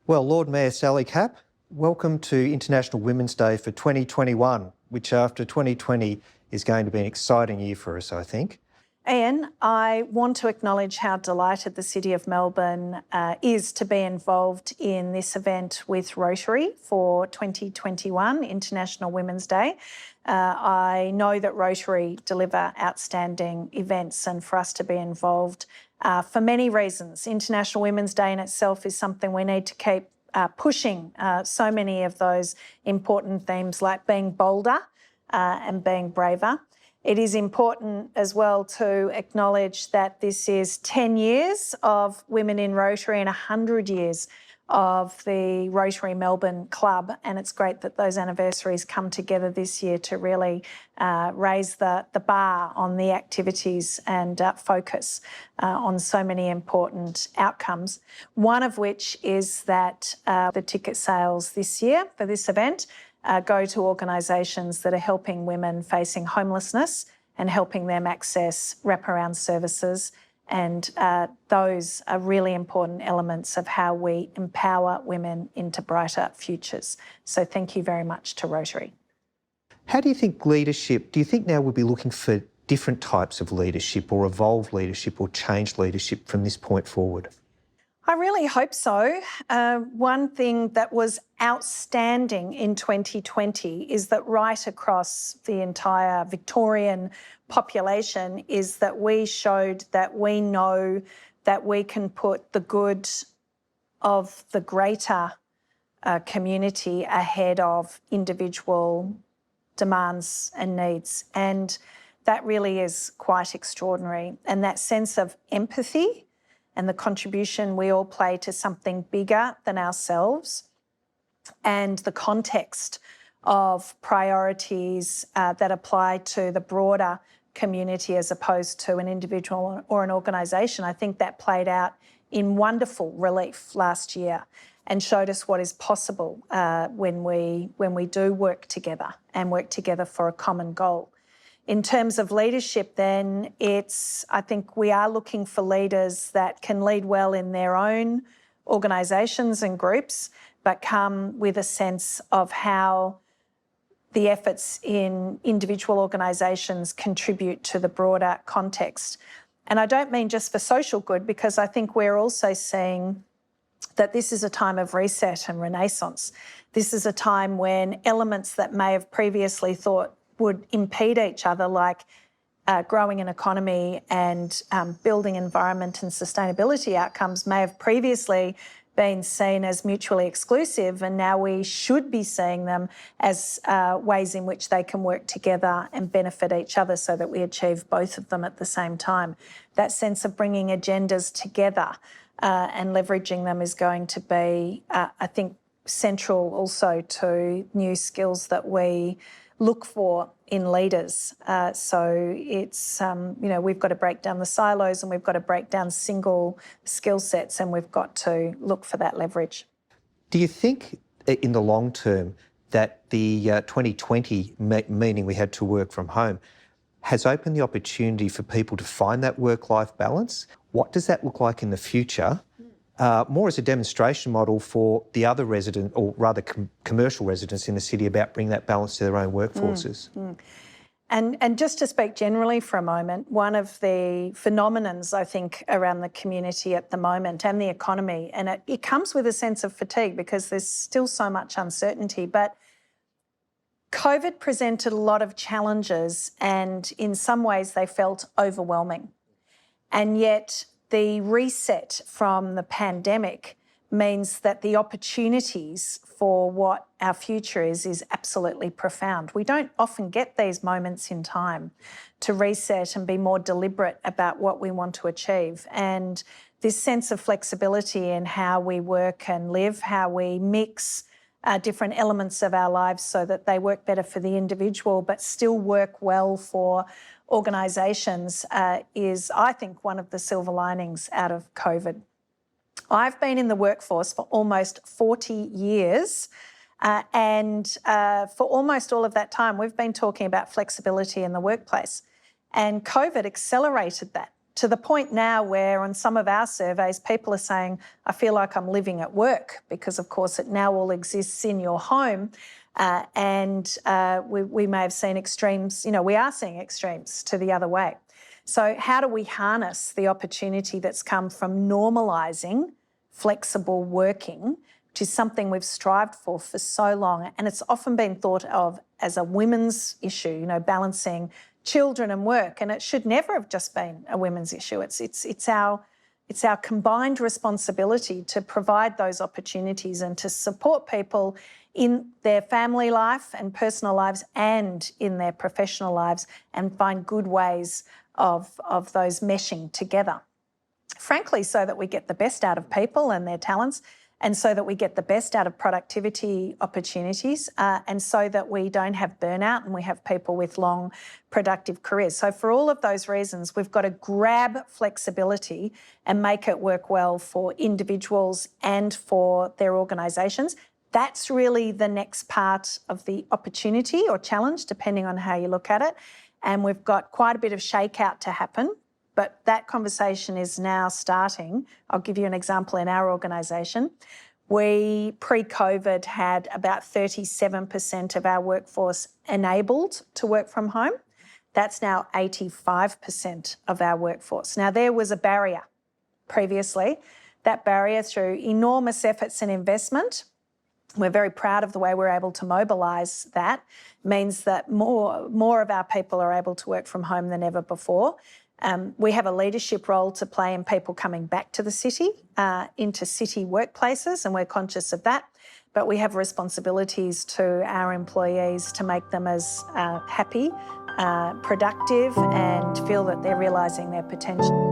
Well, Lord Mayor Sally Capp, welcome to International Women's Day for 2021, which after 2020 is going to be an exciting year for us, I think. Ian, I want to acknowledge how delighted the City of Melbourne is to be involved in this event with Rotary for 2021, International Women's Day. I know that Rotary deliver outstanding events, and for us to be involved for many reasons. International Women's Day in itself is something we need to keep pushing so many of those important themes like being bolder and being braver. It is important as well to acknowledge that this is 10 years of Women in Rotary and 100 years of the Rotary Melbourne Club, and it's great that those anniversaries come together this year to really raise the bar on the activities and focus on so many important outcomes, one of which is that the ticket sales this year for this event go to organisations that are helping women facing homelessness and helping them access wraparound services. And those are really important elements of how we empower women into brighter futures. So thank you very much to Rotary. How do you think leadership, do you think now we'll be looking for different types of leadership or evolved leadership or changed leadership from this point forward? I really hope so. One thing that was outstanding in 2020 is that right across the entire Victorian population is that we showed that we know that we can put the good of the greater community ahead of individual demands and needs. And that really is quite extraordinary. And that sense of empathy and the contribution we all play to something bigger than ourselves, and the context of priorities that apply to the broader community as opposed to an individual or an organisation. I think that played out in wonderful relief last year and showed us what is possible when we do work together and work together for a common goal. In terms of leadership then, I think we are looking for leaders that can lead well in their own organisations and groups, but come with a sense of how the efforts in individual organisations contribute to the broader context. And I don't mean just for social good, because I think we're also seeing that this is a time of reset and renaissance. This is a time when elements that may have previously thought would impede each other, like growing an economy and building environment and sustainability outcomes, may have previously been seen as mutually exclusive, and now we should be seeing them as ways in which they can work together and benefit each other so that we achieve both of them at the same time. That sense of bringing agendas together and leveraging them is going to be, I think, central also to new skills that we look for in leaders. So it's, we've got to break down the silos and we've got to break down single skill sets, and we've got to look for that leverage. Do you think in the long term that the 2020, meaning we had to work from home, has opened the opportunity for people to find that work-life balance? What does that look like in the future? More as a demonstration model for the other resident, or rather commercial residents in the city, about bringing that balance to their own workforces. And just to speak generally for a moment, one of the phenomenons, I think, around the community at the moment and the economy, and it comes with a sense of fatigue because there's still so much uncertainty, but COVID presented a lot of challenges, and in some ways they felt overwhelming. And yet the reset from the pandemic means that the opportunities for what our future is absolutely profound. We don't often get these moments in time to reset and be more deliberate about what we want to achieve. And this sense of flexibility in how we work and live, how we mix different elements of our lives so that they work better for the individual but still work well for organisations is, I think, one of the silver linings out of COVID. I've been in the workforce for almost 40 years and for almost all of that time we've been talking about flexibility in the workplace, and COVID accelerated that to the point now where on some of our surveys, people are saying, I feel like I'm living at work, because of course it now all exists in your home. We may have seen extremes, we are seeing extremes to the other way. So how do we harness the opportunity that's come from normalising flexible working, which is something we've strived for so long, and it's often been thought of as a women's issue, balancing children and work, and it should never have just been a women's issue. It's our combined responsibility to provide those opportunities and to support people in their family life and personal lives and in their professional lives, and find good ways of those meshing together. Frankly, so that we get the best out of people and their talents, and so that we get the best out of productivity opportunities, and so that we don't have burnout and we have people with long, productive careers. So for all of those reasons, we've got to grab flexibility and make it work well for individuals and for their organisations. That's really the next part of the opportunity or challenge, depending on how you look at it. And we've got quite a bit of shakeout to happen, but that conversation is now starting. I'll give you an example in our organisation. We, pre-COVID, had about 37% of our workforce enabled to work from home. That's now 85% of our workforce. Now, there was a barrier previously. That barrier, through enormous efforts and investment, we're very proud of the way we're able to mobilise that, means that more of our people are able to work from home than ever before. We have a leadership role to play in people coming back to the city, into city workplaces, and we're conscious of that. But we have responsibilities to our employees to make them as happy, productive, and feel that they're realising their potential.